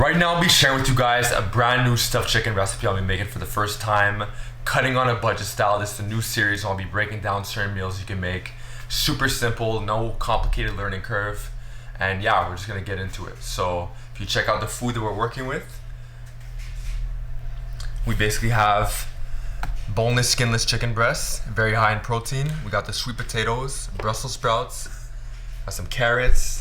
Right now I'll be sharing with you guys a brand new stuffed chicken recipe I'll be making for the first time. Cutting on a budget style. This is a new series where I'll be breaking down certain meals you can make. Super simple, no complicated learning curve. And yeah, we're just gonna get into it. So if you check out the food that we're working with, we basically have boneless, skinless chicken breasts, very high in protein. We got the sweet potatoes, Brussels sprouts, some carrots,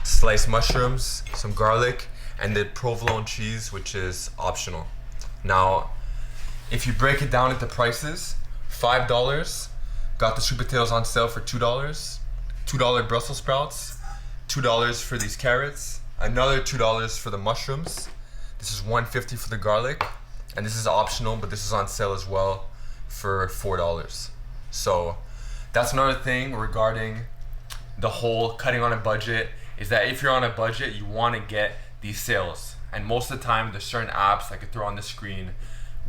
sliced mushrooms, some garlic, and the provolone cheese, which is optional. Now, if you break it down into prices, $5, got the sweet potatoes on sale for $2, $2 Brussels sprouts, $2 for these carrots, another $2 for the mushrooms. This is $1.50 for the garlic, and this is optional, but this is on sale as well for $4. So that's another thing regarding the whole cutting on a budget, is that if you're on a budget, you want to get these sales. And most of the time, there's certain apps I could throw on the screen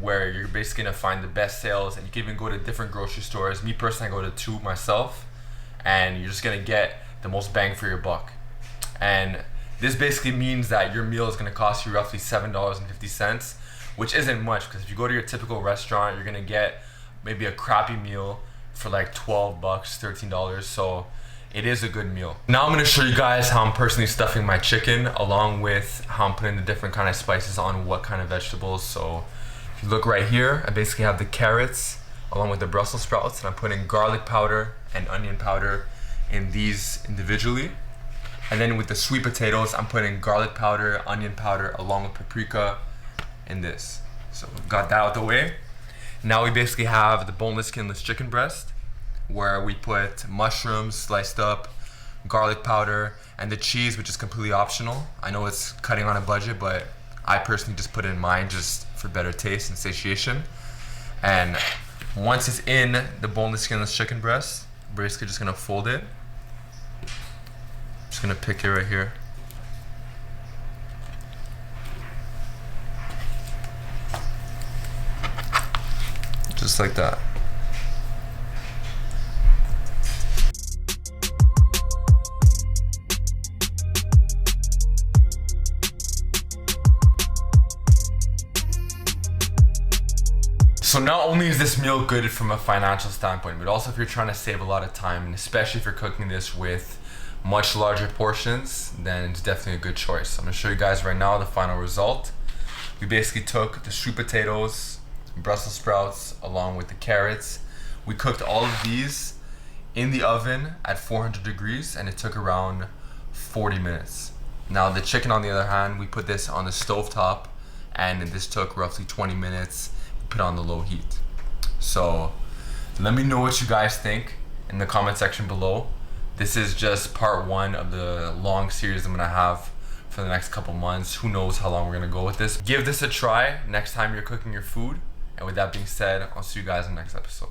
where you're basically gonna find the best sales, and you can even go to different grocery stores. Me personally, I go to 2 myself, and you're just gonna get the most bang for your buck. And this basically means that your meal is gonna cost you roughly $7.50, which isn't much, because if you go to your typical restaurant, you're gonna get maybe a crappy meal for like $12, $13. So it is a good meal. Now I'm gonna show you guys how I'm personally stuffing my chicken, along with how I'm putting the different kind of spices on what kind of vegetables. So if you look right here, I basically have the carrots along with the Brussels sprouts, and I'm putting garlic powder and onion powder in these individually. And then with the sweet potatoes, I'm putting garlic powder, onion powder, along with paprika in this. So got that out the way. Now we basically have the boneless, skinless chicken breast, where we put mushrooms sliced up, garlic powder, and the cheese, which is completely optional. I know it's cutting on a budget, but I personally just put it in mine just for better taste and satiation. And once it's in the boneless, skinless chicken breast, we're basically just gonna fold it. Just gonna pick it right here. Just like that. So not only is this meal good from a financial standpoint, but also if you're trying to save a lot of time, and especially if you're cooking this with much larger portions, then it's definitely a good choice. I'm gonna show you guys right now the final result. We basically took the sweet potatoes, Brussels sprouts, along with the carrots. We cooked all of these in the oven at 400 degrees, and it took around 40 minutes. Now the chicken, on the other hand, we put this on the stovetop, and this took roughly 20 minutes. Put on the low heat. So let me know what you guys think in the comment section below. This is just part 1 of the long series I'm gonna have for the next couple months. Who knows how long we're gonna go with this. Give this a try next time you're cooking your food. And with that being said, I'll see you guys in the next episode.